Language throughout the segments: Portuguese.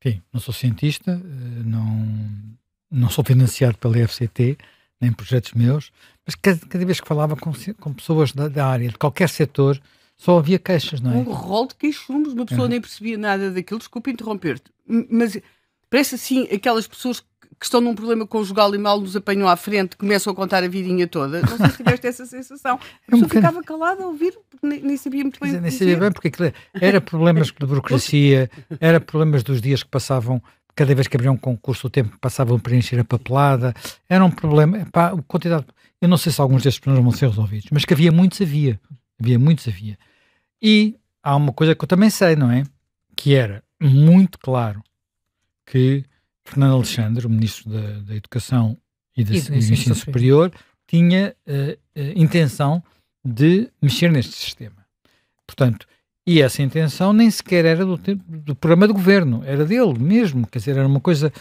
enfim, não sou cientista, não sou financiado pela FCT, nem projetos meus, mas cada vez que falava com pessoas da área, de qualquer setor, só havia queixas, não é? Um rol de queixumes, uma pessoa nem percebia nada daquilo. Desculpa interromper-te, mas parece assim aquelas pessoas que estão num problema conjugal e mal nos apanham à frente, começam a contar a vidinha toda. Não sei se tiveste essa sensação. A pessoa ficava calada a ouvir, porque nem sabia muito bem o que Nem dizer. sabia bem, porque aquilo era problemas de burocracia, era problemas dos dias que passavam, cada vez que abriam um concurso, o tempo que passavam a preencher a papelada, era um problema, pá, quantidade, eu não sei se alguns destes problemas vão ser resolvidos, mas que havia muitos, havia. E há uma coisa que eu também sei, não é? Que era muito claro que Fernando Alexandre, o Ministro da Educação e do Ensino Superior, tinha intenção de mexer neste sistema. Portanto, e essa intenção nem sequer era do programa de governo, era dele mesmo, quer dizer, era uma coisa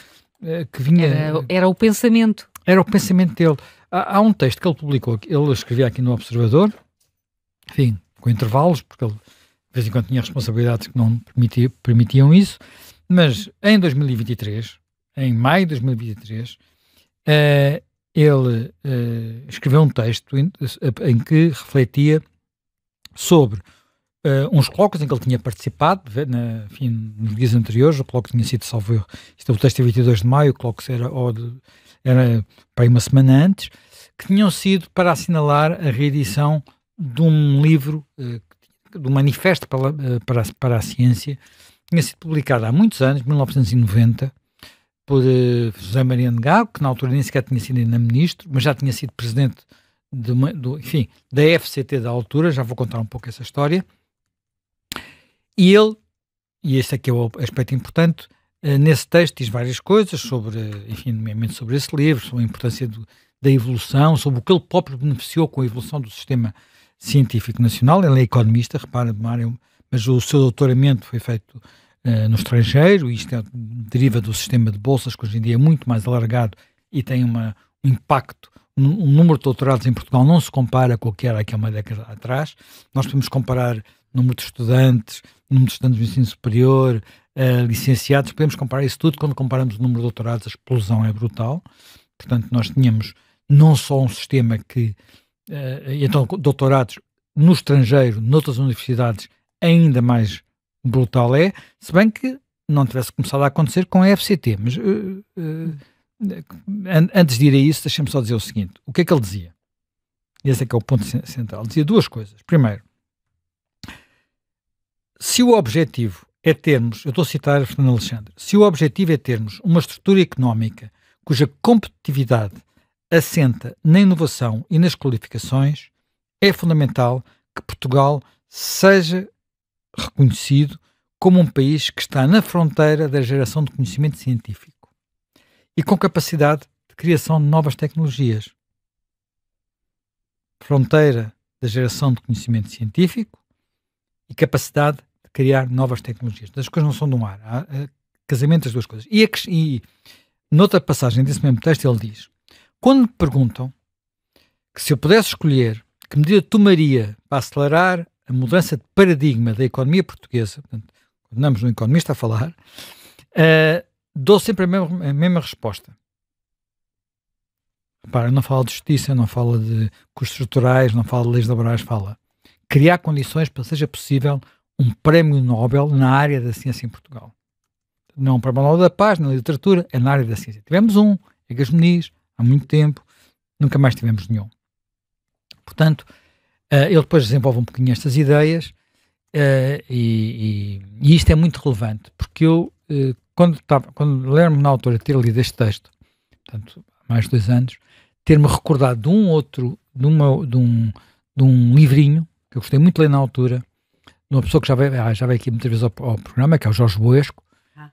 que vinha... Era o pensamento. Era o pensamento dele. Há um texto que ele publicou, ele escrevia aqui no Observador, enfim, com intervalos, porque ele de vez em quando tinha responsabilidades que não permitiam isso, mas em 2023, em maio de 2023, ele escreveu um texto em que refletia sobre uns colóquios em que ele tinha participado, enfim, nos dias anteriores. O colóquio tinha sido, salvo erro, o texto é 22 de maio, o colóquio era para aí uma semana antes, que tinham sido para assinalar a reedição de um livro, de um manifesto para a ciência, que tinha sido publicado há muitos anos, 1990, por José Mariano Gago, que na altura nem sequer tinha sido ainda ministro, mas já tinha sido presidente enfim, da FCT da altura. Já vou contar um pouco essa história. E ele, e esse aqui é o aspecto importante, nesse texto diz várias coisas sobre, enfim, nomeadamente sobre esse livro, sobre a importância da evolução, sobre o que ele próprio beneficiou com a evolução do sistema científico nacional. Ele é economista, repara, mas o seu doutoramento foi feito no estrangeiro, e isto deriva do sistema de bolsas, que hoje em dia é muito mais alargado e tem um impacto. Um número de doutorados em Portugal não se compara com o que era aqui há uma década atrás. Nós podemos comparar número de estudantes do ensino superior, licenciados, podemos comparar isso tudo. Quando comparamos o número de doutorados, a explosão é brutal. Portanto, nós tínhamos não só um sistema que, então, doutorados no estrangeiro, noutras universidades, ainda mais brutal se bem que não tivesse começado a acontecer com a FCT. Mas antes de ir a isso, deixa-me só dizer o seguinte: o que é que ele dizia? Esse é que é o ponto central. Ele dizia duas coisas. Primeiro, se o objetivo é termos, eu estou a citar Fernando Alexandre, se o objetivo é termos uma estrutura económica cuja competitividade assenta na inovação e nas qualificações, é fundamental que Portugal seja reconhecido como um país que está na fronteira da geração de conhecimento científico e com capacidade de criação de novas tecnologias. Fronteira da geração de conhecimento científico e capacidade de criar novas tecnologias. As coisas não são de um ar. Há casamento das duas coisas. E noutra passagem desse mesmo texto ele diz: quando me perguntam que se eu pudesse escolher que medida tomaria para acelerar a mudança de paradigma da economia portuguesa, portanto, quando andamos no economista a falar, dou sempre a mesma resposta. Repara, não fala de justiça, não fala de custos estruturais, não fala de leis laborais, fala criar condições para que seja possível um prémio Nobel na área da ciência em Portugal. Não para o Nobel da Paz, na literatura, é na área da ciência. Tivemos um, Egas Meniz, há muito tempo, nunca mais tivemos nenhum. Portanto, ele depois desenvolve um pouquinho estas ideias, e isto é muito relevante, porque eu, quando lembro-me na altura de ter lido este texto, portanto, há mais de 2 anos, ter-me recordado de um livrinho, que eu gostei muito de ler na altura, de uma pessoa que já veio aqui muitas vezes ao programa, que é o Jorge Boesco,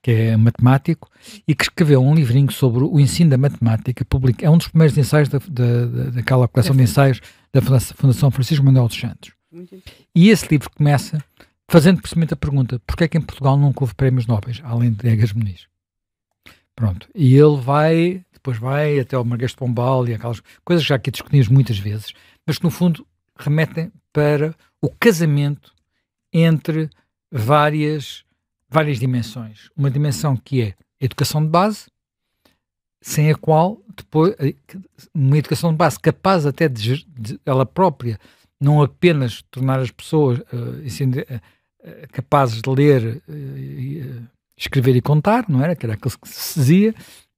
que é matemático, e que escreveu um livrinho sobre o ensino da matemática, é um dos primeiros ensaios daquela coleção de ensaios da Fundação Francisco Manuel dos Santos. E esse livro começa fazendo precisamente a pergunta: porquê é que em Portugal nunca houve prémios Nobel, além de Egas Meniz? Pronto. E ele depois vai até ao Marquês de Pombal e aquelas coisas que já aqui discutimos muitas vezes, mas que no fundo remetem para o casamento entre várias várias dimensões. Uma dimensão que é a educação de base, sem a qual depois uma educação de base capaz até de ela própria não apenas tornar as pessoas capazes de ler, escrever e contar, não era? Que era aquilo que se dizia,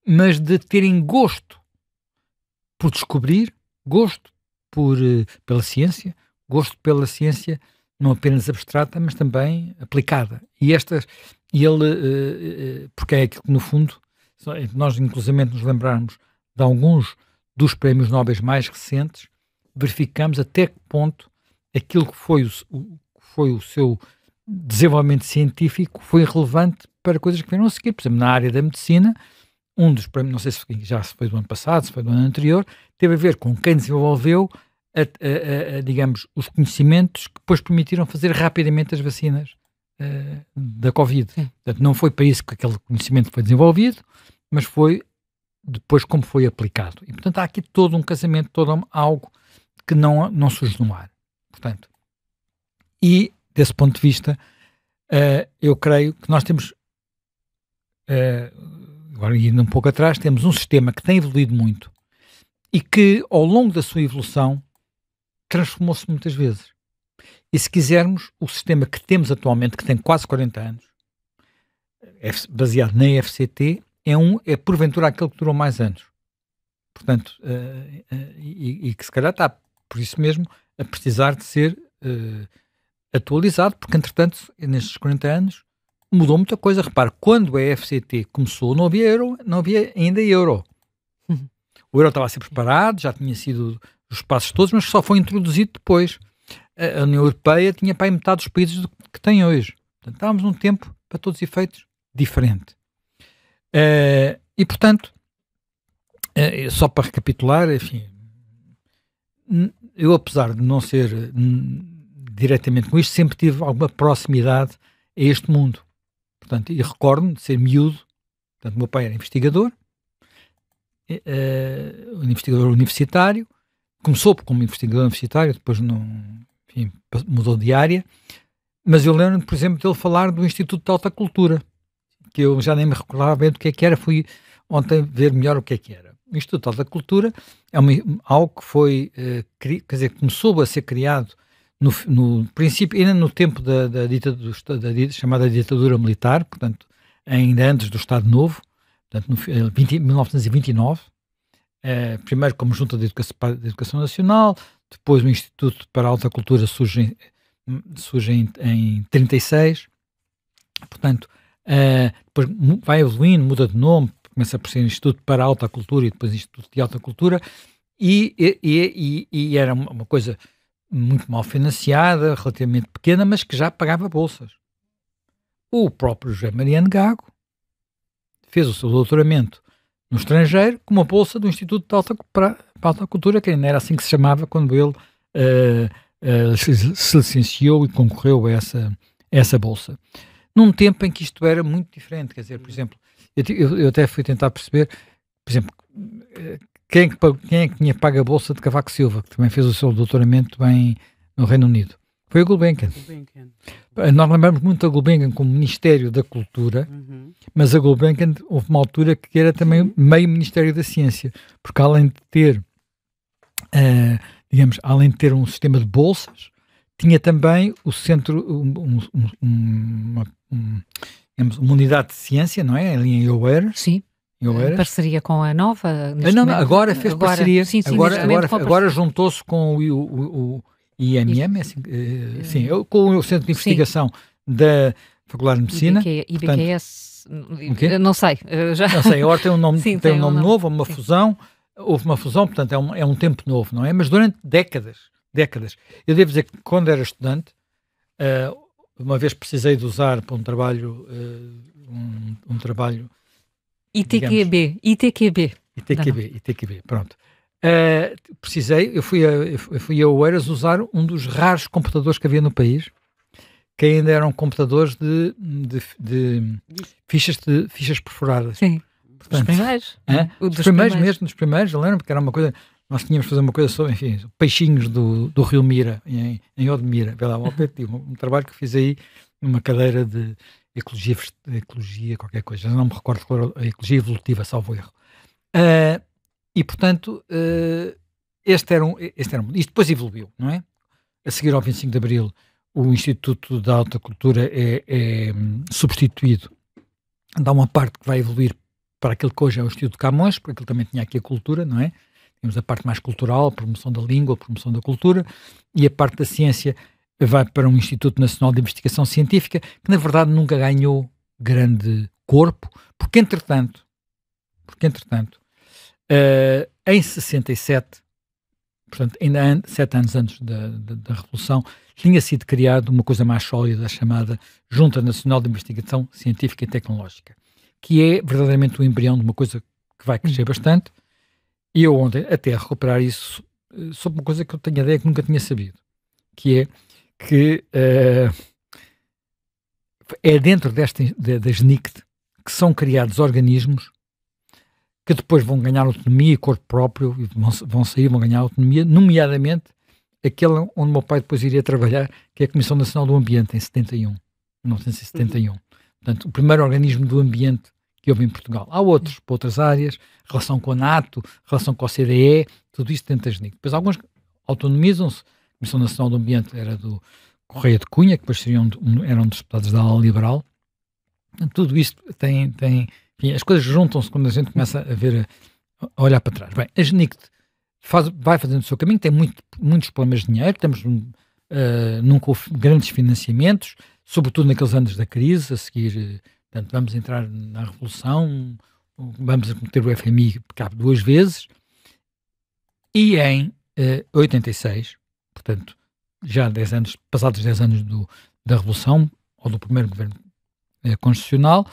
mas de terem gosto por descobrir, gosto pela ciência, gosto pela ciência não apenas abstrata, mas também aplicada. Porque é que no fundo, nós inclusivamente nos lembrarmos de alguns dos prémios Nobel mais recentes, verificamos até que ponto aquilo que foi o seu desenvolvimento científico foi relevante para coisas que vieram a seguir. Por exemplo, na área da medicina, um dos prémios, não sei se já foi do ano passado, se foi do ano anterior, teve a ver com quem desenvolveu, digamos, os conhecimentos que depois permitiram fazer rapidamente as vacinas da Covid. Portanto, não foi para isso que aquele conhecimento foi desenvolvido, mas foi depois como foi aplicado. E, portanto, há aqui todo um casamento, todo algo que não surge no ar. Portanto, e, desse ponto de vista, eu creio que nós temos, agora indo um pouco atrás, temos um sistema que tem evoluído muito e que, ao longo da sua evolução, transformou-se muitas vezes. E se quisermos, o sistema que temos atualmente, que tem quase 40 anos, baseado na FCT, é porventura aquele que durou mais anos. Portanto, e que se calhar está, por isso mesmo, a precisar de ser atualizado, porque entretanto, nestes 40 anos, mudou muita coisa. Repare, quando a FCT começou, não havia ainda euro. O euro estava a ser preparado, já tinha sido os passos todos, mas só foi introduzido depois. A União Europeia tinha para aí metade dos países do que tem hoje. Portanto, estávamos num tempo, para todos os efeitos, diferente. E, portanto, só para recapitular, enfim, eu, apesar de não ser diretamente com isto, sempre tive alguma proximidade a este mundo. Portanto, e recordo-me de ser miúdo. Portanto, o meu pai era investigador universitário. Começou como investigador universitário, depois mudou de área. Mas eu lembro, por exemplo, dele falar do Instituto de Alta Cultura, que eu já nem me recordava bem do que é que era. Fui ontem ver melhor o que é que era. O Instituto de Alta Cultura é algo que foi, quer dizer, começou a ser criado no princípio, ainda no tempo da chamada ditadura militar, portanto, ainda antes do Estado Novo, portanto, 1929, primeiro como Junta de Educação Nacional, depois o Instituto para a Alta Cultura surge em 36, portanto, depois vai evoluindo, muda de nome, começa por ser Instituto para a Alta Cultura e depois Instituto de Alta Cultura, e era uma coisa muito mal financiada, relativamente pequena, mas que já pagava bolsas. O próprio José Mariano Gago fez o seu doutoramento no estrangeiro com uma bolsa do Instituto para a Alta Cultura, que ainda era assim que se chamava quando ele se licenciou e concorreu a essa bolsa. Num tempo em que isto era muito diferente, quer dizer, por exemplo, eu até fui tentar perceber, por exemplo, quem é que tinha pago a bolsa de Cavaco Silva, que também fez o seu doutoramento no Reino Unido? Foi a Gulbenkian. Nós lembramos muito da Gulbenkian como Ministério da Cultura, mas a Gulbenkian houve uma altura que era também meio Ministério da Ciência, porque além de ter, além de ter um sistema de bolsas, tinha também o centro, uma unidade de ciência, não é? Ali em Oeiras. Sim. Em parceria com a Nova. Agora fez parceria. Sim, agora juntou-se com o IMM, com o Centro de Investigação da Faculdade de Medicina. IBQS, não sei. Não sei, agora tem um nome, novo, houve uma fusão, portanto é um tempo novo, não é? Mas durante décadas, eu devo dizer que quando era estudante, uma vez precisei de usar para um trabalho, ITQB, pronto. Eu fui a Oeiras usar um dos raros computadores que havia no país, que ainda eram computadores de fichas perfuradas. Sim, portanto, dos primeiros, eu lembro que era uma coisa, nós tínhamos de fazer uma coisa sobre, enfim, peixinhos do Rio Mira, em Odmira, um trabalho que fiz aí numa cadeira ecologia qualquer coisa, não me recordo qual era, a ecologia evolutiva, salvo erro. E, portanto, este era um. Isto depois evoluiu, não é? A seguir ao 25 de Abril, o Instituto da Alta Cultura é substituído. Dá uma parte que vai evoluir para aquilo que hoje é o Instituto de Camões, porque ele também tinha aqui a cultura, não é? Temos a parte mais cultural, a promoção da língua, a promoção da cultura, e a parte da ciência vai para um Instituto Nacional de Investigação Científica, que na verdade nunca ganhou grande corpo, porque entretanto, em 67, portanto, ainda 7 anos antes da Revolução, tinha sido criada uma coisa mais sólida chamada Junta Nacional de Investigação Científica e Tecnológica, que é verdadeiramente o embrião de uma coisa que vai crescer bastante. E eu ontem, até a recuperar isso, sobre uma coisa que eu tenho a ideia que nunca tinha sabido, que é que é dentro da SNICT que são criados organismos que depois vão ganhar autonomia e corpo próprio, e vão ganhar autonomia, nomeadamente aquele onde o meu pai depois iria trabalhar, que é a Comissão Nacional do Ambiente, em 1971. Portanto, o primeiro organismo do ambiente que houve em Portugal. Há outros, para outras áreas, relação com a NATO, relação com a OCDE, tudo isto dentro da SNICT. Depois alguns autonomizam-se. A Comissão Nacional do Ambiente era do Correia de Cunha, que depois eram dos deputados da ala liberal. Tudo isto tem enfim, as coisas juntam-se quando a gente começa a olhar para trás. Bem, a SNICT vai fazendo o seu caminho, tem muitos problemas de dinheiro, nunca houve grandes financiamentos, sobretudo naqueles anos da crise, a seguir, portanto, vamos entrar na Revolução, vamos ter o FMI cabe 2 vezes, e em 86, portanto, já 10 anos, passados 10 anos da Revolução, ou do primeiro governo constitucional,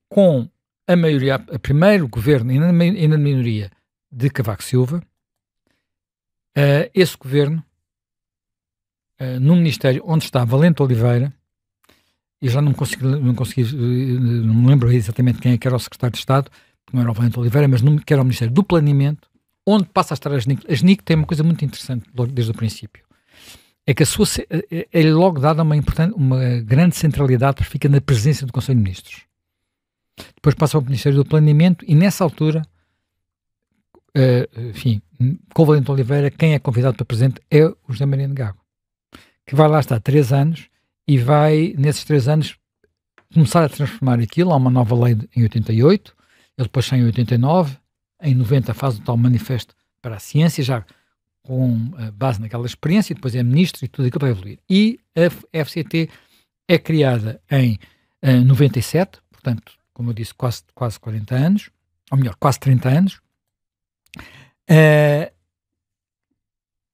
com a maioria, a primeiro governo, ainda na minoria, de Cavaco Silva, esse governo, no Ministério onde está Valente Oliveira, eu já não me lembro exatamente quem é que era o secretário de Estado, não era o Valente Oliveira, mas que era o Ministério do Planeamento, onde passa a estar a SNICT. A SNICT tem uma coisa muito interessante logo desde o princípio, é que é logo dada uma grande centralidade, porque fica na presença do Conselho de Ministros. Depois passa para o Ministério do Planeamento e nessa altura, enfim, com o Valente Oliveira, quem é convidado para presidente é o José Mariano Gago, que vai lá estar 3 anos e vai, nesses 3 anos, começar a transformar aquilo. Há uma nova lei em 88, ele depois sai em 89, em 90 faz o tal manifesto para a ciência, já com base naquela experiência, e depois é ministro e tudo aquilo vai evoluir. E a FCT é criada em 97, portanto, como eu disse, quase 40 anos, ou melhor, quase 30 anos,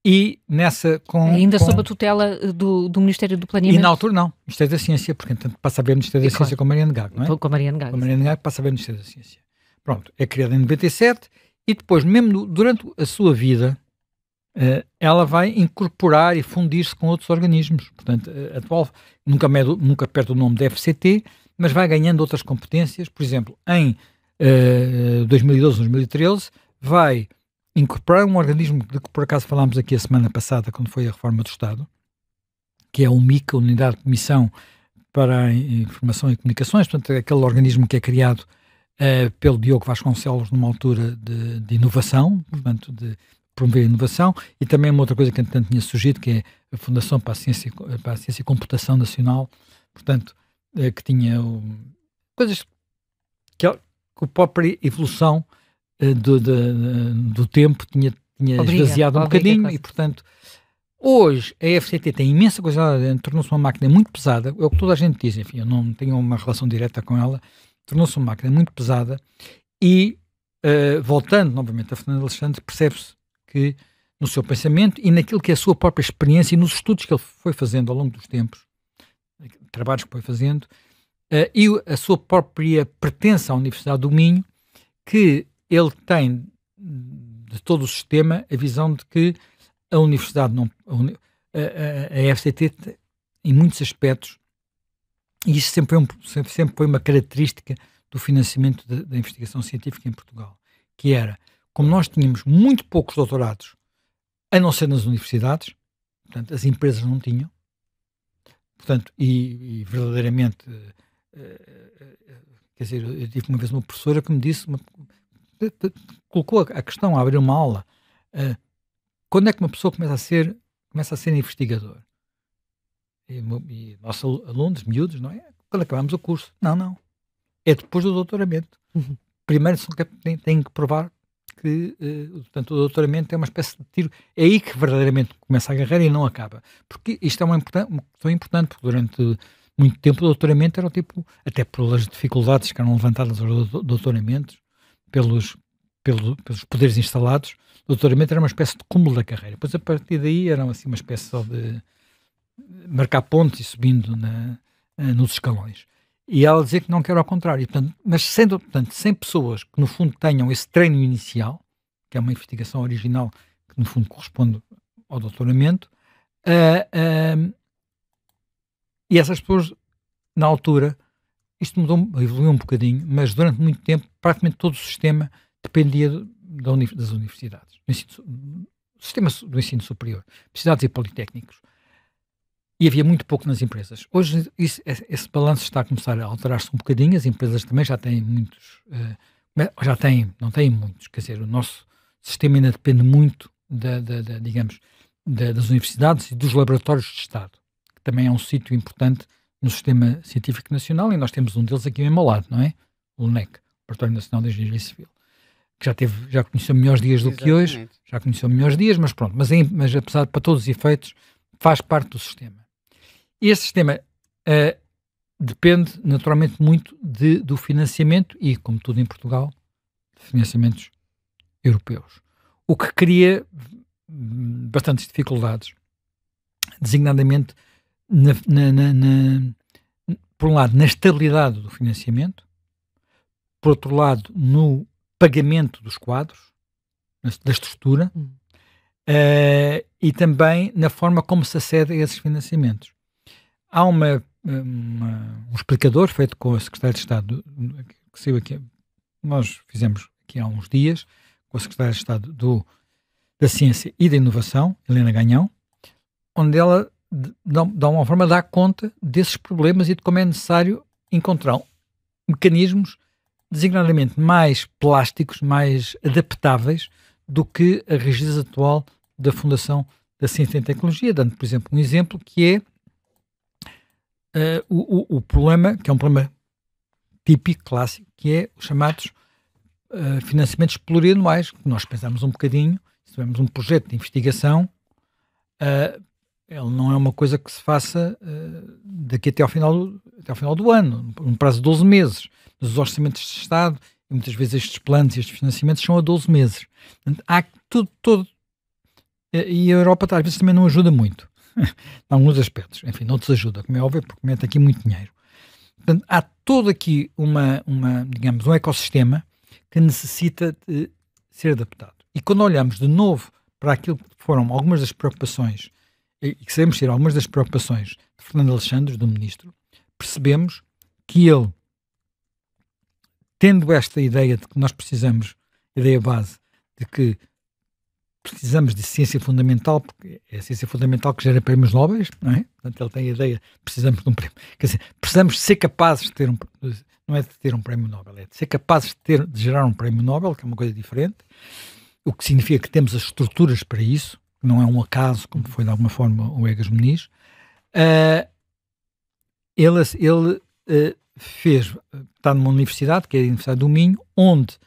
e nessa ainda sob a tutela do Ministério do Planeamento. E na altura não, Ministério da Ciência, porque entanto passa a ver o Ministério da Ciência com a Mariano Gago, não é? Com a Mariano Gago. Com a Mariano Gago passa a ver o Ministério da Ciência. Pronto, é criada em 97 e depois, mesmo durante a sua vida, ela vai incorporar e fundir-se com outros organismos. Portanto, atual nunca perde o nome da FCT, mas vai ganhando outras competências. Por exemplo, em 2012, 2013, vai incorporar um organismo de que por acaso falámos aqui a semana passada, quando foi a reforma do Estado, que é o MIC, a Unidade de Missão para a Informação e Comunicações, portanto, aquele organismo que é criado pelo Diogo Vasconcelos numa altura de inovação, portanto, de promover a inovação, e também uma outra coisa que entretanto tinha surgido, que é a Fundação para a Ciência e Computação Nacional, portanto, que tinha coisas que a própria evolução do tempo tinha esvaziado um bocadinho, e portanto hoje a FCT tem imensa coisa lá dentro, tornou-se uma máquina muito pesada, é o que toda a gente diz, enfim, eu não tenho uma relação direta com ela, tornou-se uma máquina muito pesada e, voltando novamente a Fernando Alexandre, percebe-se que no seu pensamento e naquilo que é a sua própria experiência e nos estudos que ele foi fazendo ao longo dos tempos, trabalhos que foi fazendo, e a sua própria pertença à Universidade do Minho, que ele tem de todo o sistema a visão de que a Universidade a FCT em muitos aspectos, e isso sempre foi uma característica do financiamento da investigação científica em Portugal, que era, como nós tínhamos muito poucos doutorados, a não ser nas universidades, portanto as empresas não tinham, portanto, e verdadeiramente, quer dizer, eu tive uma vez uma professora que me disse, colocou a questão a abrir uma aula, quando é que uma pessoa começa a ser investigador? E nossos alunos, miúdos, não é? Quando acabamos o curso. Não. É depois do doutoramento. Primeiro têm que provar que, portanto, o doutoramento é uma espécie de tiro. É aí que verdadeiramente começa a carreira e não acaba. Porque isto é uma questão importante, porque durante muito tempo o doutoramento era o tipo, até pelas dificuldades que eram levantadas aos doutoramentos, pelos poderes instalados, o doutoramento era uma espécie de cúmulo da carreira. Depois, a partir daí, era assim, uma espécie só de marcar pontos e subindo nos escalões. E ela dizia que não quer ao contrário. Portanto, mas sem pessoas que, no fundo, tenham esse treino inicial, que é uma investigação original, que, no fundo, corresponde ao doutoramento, e essas pessoas, na altura, isto evoluiu um bocadinho, mas durante muito tempo, praticamente todo o sistema dependia das universidades. O sistema do ensino superior, universidades e politécnicos. E havia muito pouco nas empresas. Hoje esse balanço está a começar a alterar-se um bocadinho, as empresas também já têm muitos, não têm muitos, quer dizer, o nosso sistema ainda depende muito das universidades e dos laboratórios de Estado, que também é um sítio importante no sistema científico nacional, e nós temos um deles aqui mesmo ao lado, não é? O LNEC, Laboratório Nacional de Engenharia Civil, que já conheceu melhores dias do que hoje, já conheceu melhores dias, mas pronto, mas apesar de, para todos os efeitos, faz parte do sistema. E este sistema depende naturalmente muito do financiamento e, como tudo em Portugal, de financiamentos europeus. O que cria bastantes dificuldades, designadamente, por um lado, na estabilidade do financiamento, por outro lado, no pagamento dos quadros, da estrutura, e também na forma como se acede a esses financiamentos. Há um explicador feito com a Secretária de Estado, que saiu aqui, nós fizemos aqui há uns dias, com a Secretária de Estado da Ciência e da Inovação, Helena Ganhão, onde ela, de uma forma, dá conta desses problemas e de como é necessário encontrar mecanismos designadamente mais plásticos, mais adaptáveis do que a rigidez atual da Fundação da Ciência e Tecnologia, dando, por exemplo, um exemplo que é o problema, que é um problema típico, clássico, que é os chamados financiamentos plurianuais, que nós pensamos um bocadinho, se tivermos um projeto de investigação, ele não é uma coisa que se faça daqui até ao final do ano, num prazo de 12 meses. Os orçamentos de Estado, e muitas vezes estes planos e estes financiamentos são a 12 meses. Portanto, há tudo. E a Europa às vezes também não ajuda muito. Em alguns aspectos. Enfim, não desajuda, como é óbvio, porque mete aqui muito dinheiro. Portanto, há todo aqui digamos, um ecossistema que necessita de ser adaptado. E quando olhamos de novo para aquilo que foram algumas das preocupações, e que sabemos ser algumas das preocupações de Fernando Alexandre, do Ministro, percebemos que ele, tendo esta ideia de que nós precisamos, ideia base, de que precisamos de ciência fundamental, porque é a ciência fundamental que gera prémios Nobel, não é? Portanto, ele tem a ideia, precisamos de um prémio, quer dizer, precisamos ser capazes de ter não é de ter um prémio Nobel, é de ser capazes de gerar um prémio Nobel, que é uma coisa diferente, o que significa que temos as estruturas para isso, não é um acaso, como foi de alguma forma o Egas Muniz. Ele está numa universidade, que é a Universidade do Minho, onde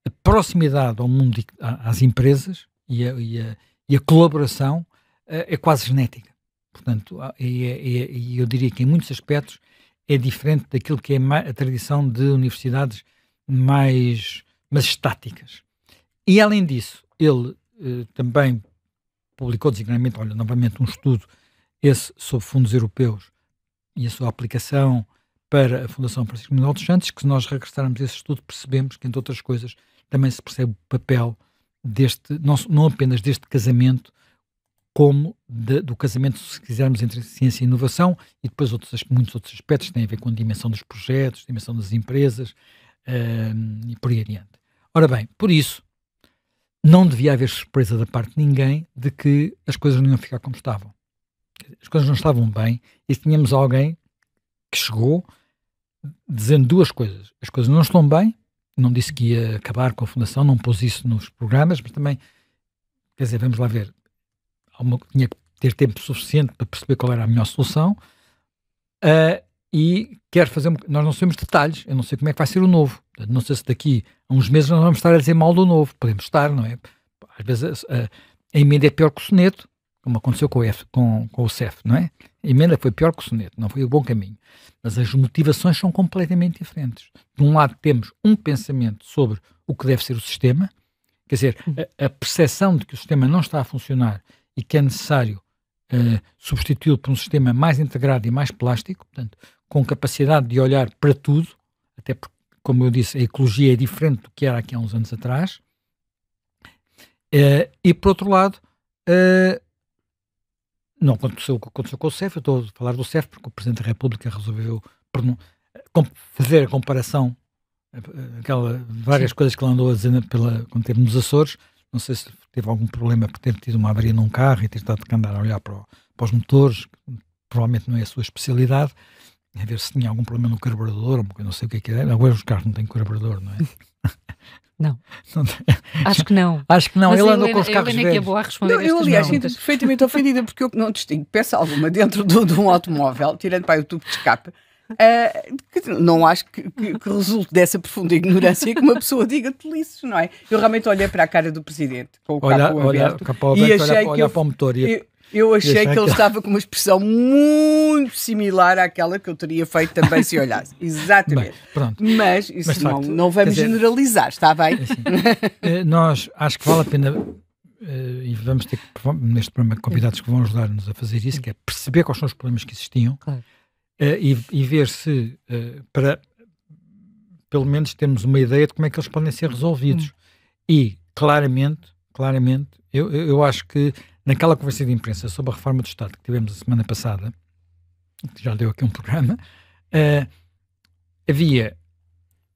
a proximidade ao mundo, às empresas, e a colaboração é quase genética. Portanto, eu diria que em muitos aspectos é diferente daquilo que é a tradição de universidades mais estáticas. E além disso, ele também publicou designadamente, novamente um estudo, esse sobre fundos europeus e a sua aplicação para a Fundação Francisco Manuel dos Santos, que se nós regressarmos a esse estudo percebemos que, entre outras coisas, também se percebe o papel não apenas deste casamento, como do casamento, se quisermos, entre ciência e inovação, e depois muitos outros aspectos que têm a ver com a dimensão dos projetos, a dimensão das empresas, e por aí adiante. Ora bem, por isso, não devia haver surpresa da parte de ninguém de que as coisas não iam ficar como estavam. As coisas não estavam bem e tínhamos alguém que chegou dizendo duas coisas. As coisas não estão bem, não disse que ia acabar com a Fundação, não pôs isso nos programas, mas também, quer dizer, vamos lá ver, tinha que ter tempo suficiente para perceber qual era a melhor solução, e quer fazer, nós não sabemos detalhes, eu não sei como é que vai ser o novo, não sei se daqui a uns meses nós vamos estar a dizer mal do novo, podemos estar, não é? Às vezes a emenda é pior que o soneto, como aconteceu com o CEF, não é? A emenda foi pior que o soneto, não foi o bom caminho. Mas as motivações são completamente diferentes. De um lado temos um pensamento sobre o que deve ser o sistema, quer dizer, a percepção de que o sistema não está a funcionar e que é necessário substituí-lo por um sistema mais integrado e mais plástico, portanto, com capacidade de olhar para tudo, até porque, como eu disse, a ecologia é diferente do que era aqui há uns anos atrás. E, por outro lado, não aconteceu o que aconteceu com o CEF, eu estou a falar do CEF porque o Presidente da República resolveu fazer a comparação, várias coisas que ele andou a dizer quando esteve nos Açores. Não sei se teve algum problema por ter tido uma avaria num carro e ter estado que andar a olhar para os motores, que provavelmente não é a sua especialidade, a ver se tinha algum problema no carburador, ou não sei o que é. Agora os carros não têm carburador, não é? Não. Acho que não. Acho que não. Mas ele andou com os carros velhos. Que é boa a responder não, eu, aliás, sinto-me perfeitamente ofendida porque eu não distingo peça alguma dentro de um automóvel, tirando para o tubo de escape. Não acho que resulte dessa profunda ignorância que uma pessoa diga tolices, não é? Eu realmente olhei para a cara do Presidente com o capô aberto e achei que para o motor eu achei que ele estava com uma expressão muito similar àquela que eu teria feito também se olhasse. Exatamente. Bem, pronto. Mas isso não vamos generalizar, está bem? Assim, nós acho que vale a pena, e vamos ter neste programa convidados que vão ajudar-nos a fazer isso, que é perceber quais são os problemas que existiam. Claro. E ver se, para pelo menos termos uma ideia de como é que eles podem ser resolvidos. E, claramente, eu acho que naquela conversa de imprensa sobre a reforma do Estado que tivemos a semana passada, que já deu aqui um programa, havia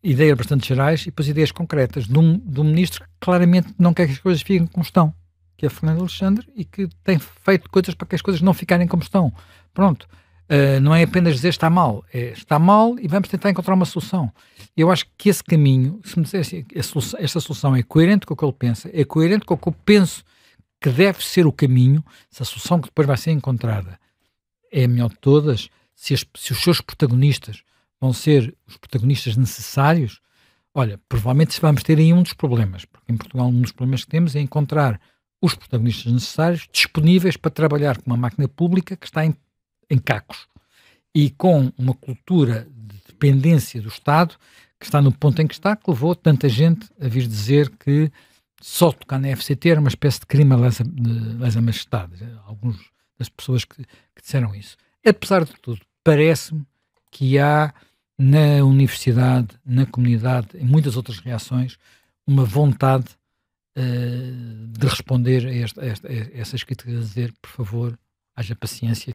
ideias bastante gerais e depois ideias concretas de um ministro que claramente não quer que as coisas fiquem como estão, que é Fernando Alexandre, e que tem feito coisas para que as coisas não ficarem como estão. Pronto. Não é apenas dizer está mal, está mal e vamos tentar encontrar uma solução. Eu acho que esse caminho, se me dissesse esta solução é coerente com o que ele pensa, é coerente com o que eu penso que deve ser o caminho, se a solução que depois vai ser encontrada é a melhor de todas, se os seus protagonistas vão ser os protagonistas necessários, olha, provavelmente vamos ter aí um dos problemas, porque em Portugal um dos problemas que temos é encontrar os protagonistas necessários disponíveis para trabalhar com uma máquina pública que está em cacos e com uma cultura de dependência do Estado que está no ponto em que está, que levou tanta gente a vir dizer que só tocar na FCT era uma espécie de crime à lesa majestade. Algumas das pessoas que disseram isso. Apesar de tudo, parece-me que há na universidade, na comunidade, em muitas outras reações, uma vontade de responder a essas críticas, a dizer, por favor, haja paciência,